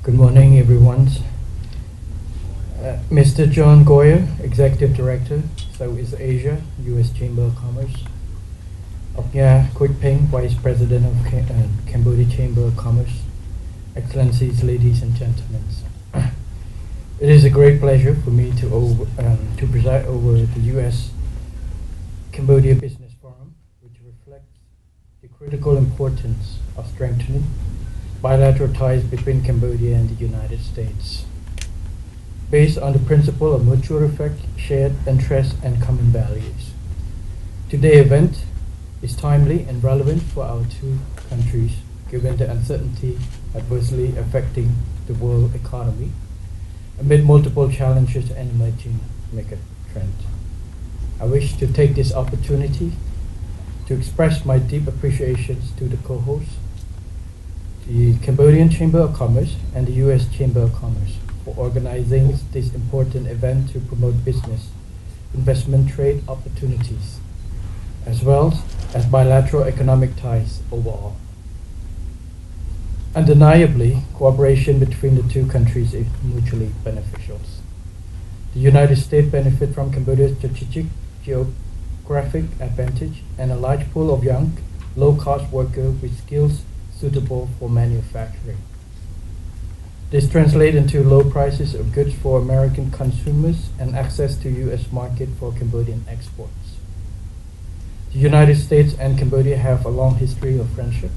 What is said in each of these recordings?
Good morning, everyone. Mr. John Goyer, Executive Director, Southeast Asia, U.S. Chamber of Commerce. Chou Kh, Vice President of Cambodia Chamber of Commerce. Excellencies, ladies and gentlemen. It is a great pleasure for me to preside over the U.S. Cambodia Business Forum, which reflects the critical importance of strengthening bilateral ties between Cambodia and the United States, based on the principle of mutual respect, shared interests, and common values. Today's event is timely and relevant for our two countries, given the uncertainty adversely affecting the world economy amid multiple challenges and emerging megatrends. I wish to take this opportunity to express my deep appreciations to the co-hosts, the Cambodian Chamber of Commerce and the U.S. Chamber of Commerce, for organizing this important event to promote business, investment, trade opportunities, as well as bilateral economic ties overall. Undeniably, cooperation between the two countries is mutually beneficial. The United States benefits from Cambodia's strategic geographic advantage and a large pool of young, low-cost workers with skills suitable for manufacturing. This translates into low prices of goods for American consumers and access to U.S. market for Cambodian exports. The United States and Cambodia have a long history of friendship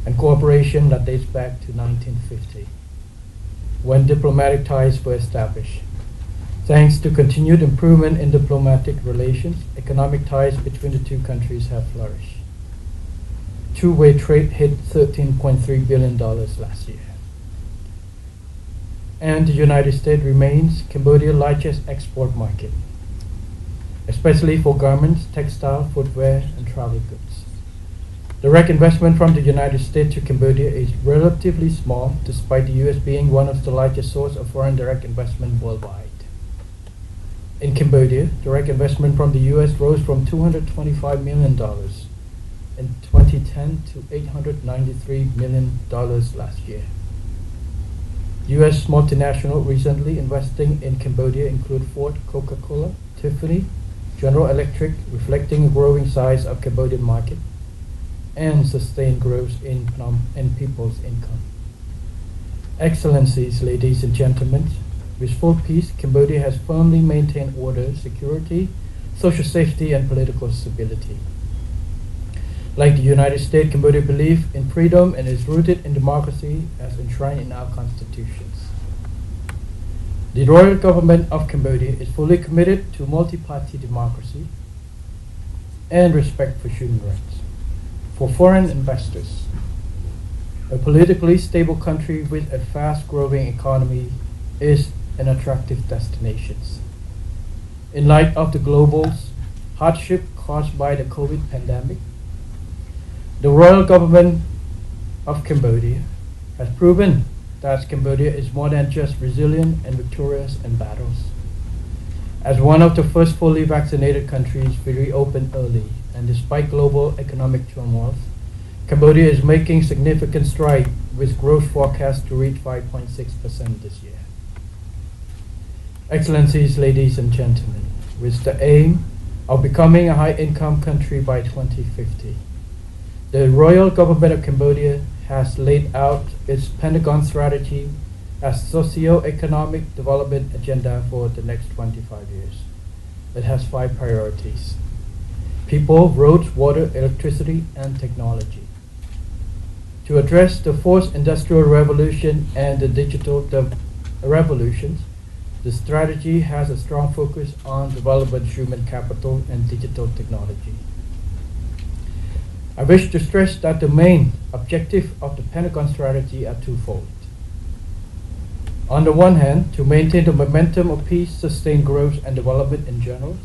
and cooperation that dates back to 1950, when diplomatic ties were established. Thanks to continued improvement in diplomatic relations, economic ties between the two countries have flourished. Two-way trade hit $13.3 billion last year. And the United States remains Cambodia's largest export market, especially for garments, textile, footwear, and travel goods. Direct investment from the United States to Cambodia is relatively small, despite the U.S. being one of the largest sources of foreign direct investment worldwide. In Cambodia, direct investment from the U.S. rose from $225 million in 2010 to $893 million last year. U.S. multinationals recently investing in Cambodia include Ford, Coca-Cola, Tiffany, General Electric, reflecting a growing size of Cambodian market and sustained growth in people's income. Excellencies, ladies and gentlemen, with full peace, Cambodia has firmly maintained order, security, social safety, and political stability. Like the United States, Cambodia believes in freedom and is rooted in democracy as enshrined in our constitutions. The royal government of Cambodia is fully committed to multi-party democracy and respect for human rights. For foreign investors, a politically stable country with a fast-growing economy is an attractive destination. In light of the global hardship caused by the COVID pandemic, the royal government of Cambodia has proven that Cambodia is more than just resilient and victorious in battles. As one of the first fully vaccinated countries, we reopened early, and despite global economic turmoil, Cambodia is making significant strides with growth forecast to reach 5.6% this year. Excellencies, ladies and gentlemen, with the aim of becoming a high-income country by 2050, the royal government of Cambodia has laid out its Pentagon strategy as socio-economic development agenda for the next 25 years. It has 5 priorities: people, roads, water, electricity, and technology. To address the fourth industrial revolution and the digital revolutions, the strategy has a strong focus on development human capital and digital technology. I wish to stress that the main objective of the Pentagon strategy are twofold. On the one hand, to maintain the momentum of peace, sustain growth and development in general.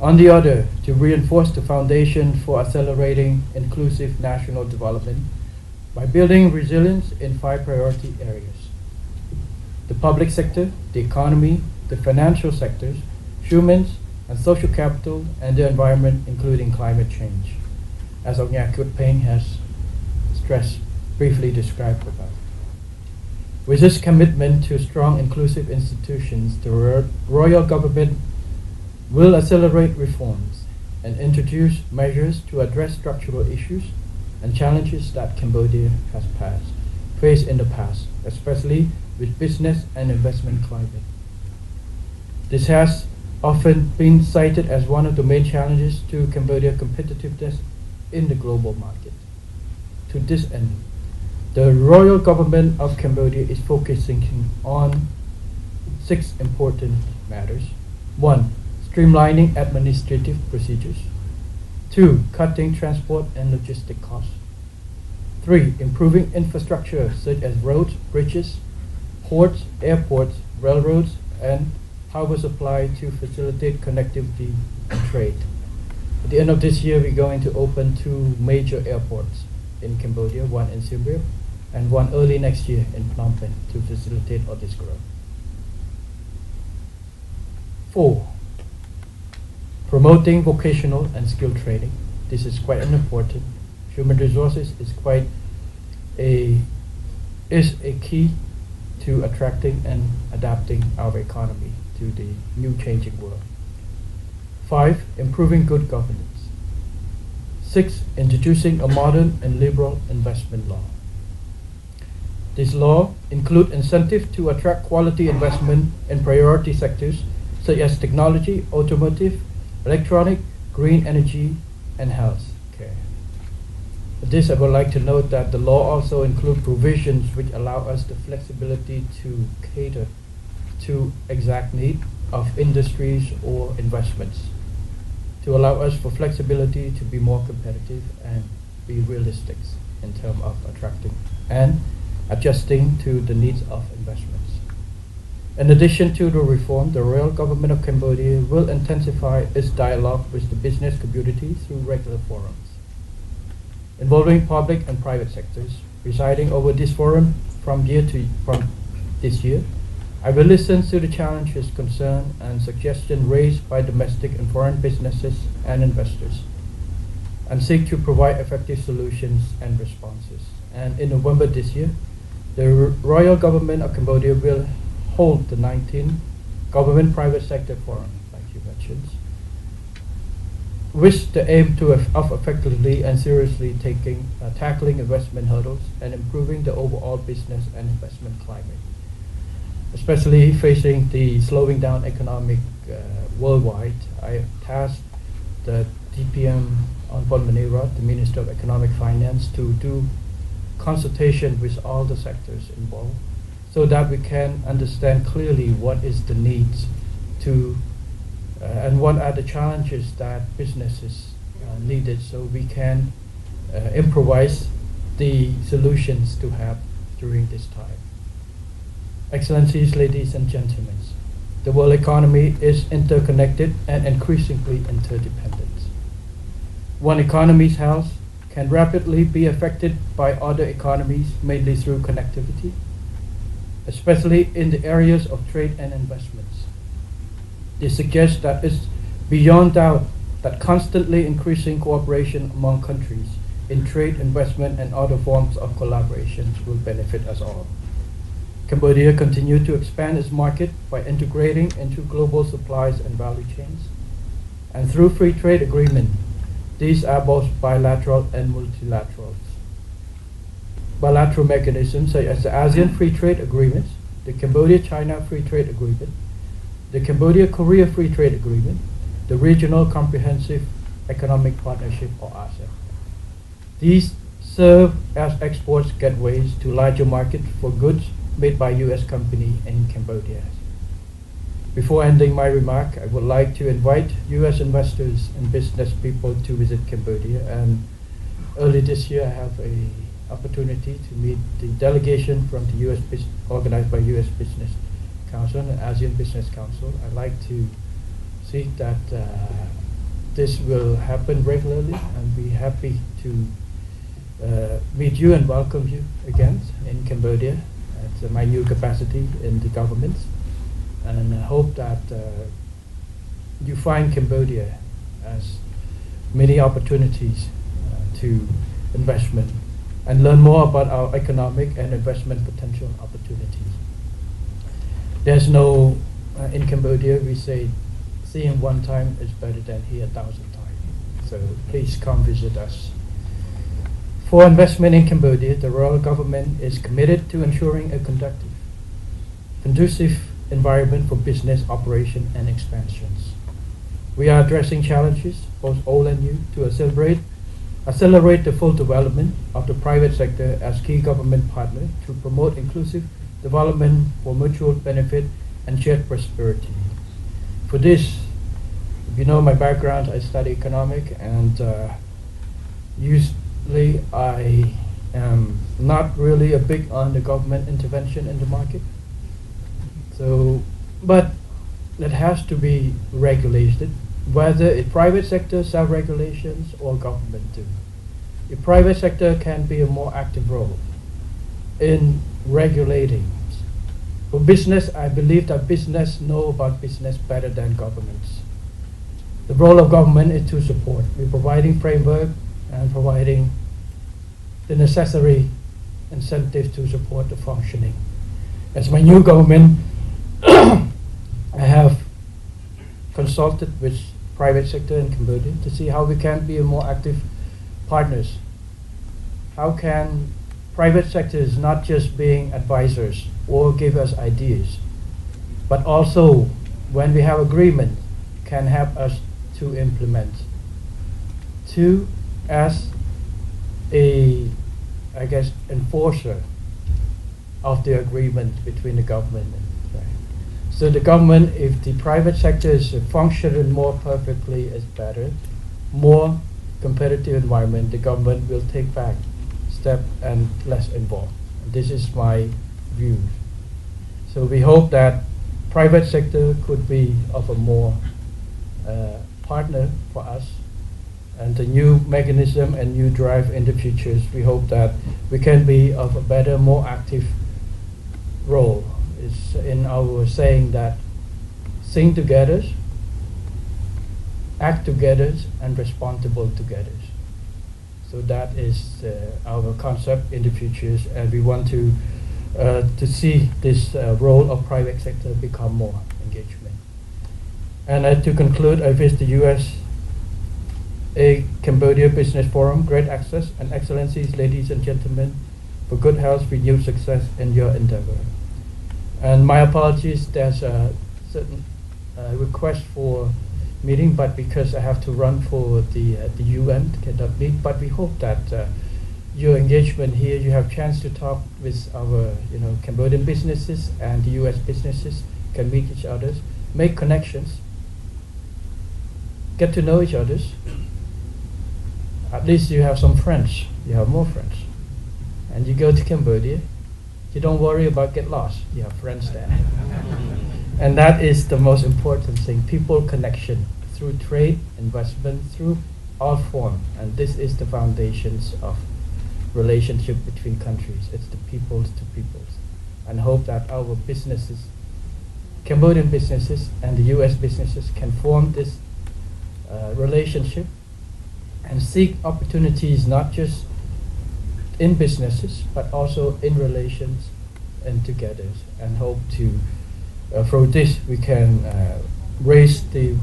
On the other, to reinforce the foundation for accelerating inclusive national development by building resilience in 5 priority areas: the public sector, the economy, the financial sectors, humans and social capital, and the environment, including climate change, as Chou Kh has briefly described about. With this commitment to strong inclusive institutions, the royal government will accelerate reforms and introduce measures to address structural issues and challenges that Cambodia has faced in the past, especially with business and investment climate. This has often been cited as one of the main challenges to Cambodia's competitiveness in the global market. To this end, the royal government of Cambodia is focusing on 6 important matters. 1. Streamlining administrative procedures. 2. Cutting transport and logistic costs. 3. Improving infrastructure such as roads, bridges, ports, airports, railroads, and power supply to facilitate connectivity and trade. At the end of this year, we're going to open 2 major airports in Cambodia, one in Siem Reap and one early next year in Phnom Penh to facilitate all this growth. 4. Promoting vocational and skill training. This is quite important. Human resources is a key to attracting and adapting our economy to the new changing world. 5. Improving good governance. 6. Introducing a modern and liberal investment law. This law includes incentives to attract quality investment in priority sectors such as technology, automotive, electronic, green energy, and health care. With this, I would like to note that the law also includes provisions which allow us the flexibility to cater to exact need of industries or investments, to allow us for flexibility to be more competitive and be realistic in terms of attracting and adjusting to the needs of investments. In addition to the reform, the royal government of Cambodia will intensify its dialogue with the business community through regular forums involving public and private sectors. Presiding over this forum from this year, I will listen to the challenges, concerns, and suggestions raised by domestic and foreign businesses and investors, and seek to provide effective solutions and responses. And in November this year, the royal government of Cambodia will hold the 19th Government Private Sector Forum, like you mentioned, with the aim of effectively and seriously tackling investment hurdles and improving the overall business and investment climate, especially facing the slowing down economic worldwide. I tasked the DPM on Manera, the Minister of Economic Finance, to do consultation with all the sectors involved so that we can understand clearly what is the needs to and what are the challenges that businesses needed, so we can improvise the solutions to have during this time. Excellencies, ladies and gentlemen, the world economy is interconnected and increasingly interdependent. One economy's health can rapidly be affected by other economies, mainly through connectivity, especially in the areas of trade and investments. This suggests that it's beyond doubt that constantly increasing cooperation among countries in trade, investment, and other forms of collaborations will benefit us all. Cambodia continues to expand its market by integrating into global supplies and value chains, and through free trade agreements. These are both bilateral and multilateral. Bilateral mechanisms such as the ASEAN Free Trade Agreements, the Cambodia-China Free Trade Agreement, the Cambodia-Korea Free Trade Agreement, the Regional Comprehensive Economic Partnership, or RCEP. These serve as export gateways to larger markets for goods made by U.S. companies in Cambodia. Before ending my remark, I would like to invite U.S. investors and business people to visit Cambodia. And early this year, I have an opportunity to meet the delegation from the U.S. organized by U.S. Business Council and ASEAN Business Council. I'd like to see that this will happen regularly, and be happy to meet you and welcome you again in Cambodia at my new capacity in the government. And I hope that you find Cambodia as many opportunities to investment and learn more about our economic and investment potential opportunities. There's no, in Cambodia we say, seeing one time is better than hear 1,000 times. So please come visit us. For investment in Cambodia, the royal government is committed to ensuring a conducive environment for business operation and expansions. We are addressing challenges, both old and new, to accelerate the full development of the private sector as key government partner to promote inclusive development for mutual benefit and shared prosperity. For this, if you know my background, I study economic, and usually I am not really a big on the government intervention in the market. So, but it has to be regulated, whether it's private sector self-regulations or government do. The private sector can be a more active role in regulating. For business, I believe that business know about business better than governments. The role of government is to support. We're providing framework and providing the necessary incentives to support the functioning. As my new government, I have consulted with private sector in Cambodia to see how we can be a more active partners. How can private sectors not just being advisors or give us ideas, but also when we have agreement can help us to implement. Two, as a, I guess, enforcer of the agreement between the government and so the government, if the private sector is functioning more perfectly, is better, more competitive environment, the government will take back step and less involved. This is my view. So we hope that private sector could be of a more partner for us, and the new mechanism and new drive in the futures, we hope that we can be of a better, more active role. Is in our saying that sing together, act together, and responsible together. So that is our concept in the futures, and we want to see this role of private sector become more engagement. And to conclude, I wish the U.S. a Cambodia Business Forum great access and excellencies, ladies and gentlemen, for good health, renewed success in your endeavor. And my apologies, there's a certain request for meeting, but because I have to run for the UN, cannot meet. But we hope that your engagement here, you have chance to talk with our Cambodian businesses and the US businesses, can meet each other, make connections, get to know each other. At least you have some friends, you have more friends. And you go to Cambodia, you don't worry about get lost. You have friends there. And that is the most important thing. People connection through trade, investment, through all form. And this is the foundations of relationship between countries. It's the peoples to peoples. And hope that our businesses, Cambodian businesses and the US businesses can form this relationship and seek opportunities not just in businesses, but also in relations and together, and hope to, through this, we can raise the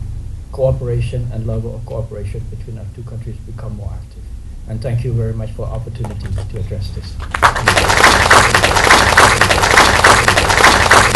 cooperation and level of cooperation between our two countries become more active. And thank you very much for the opportunity to address this.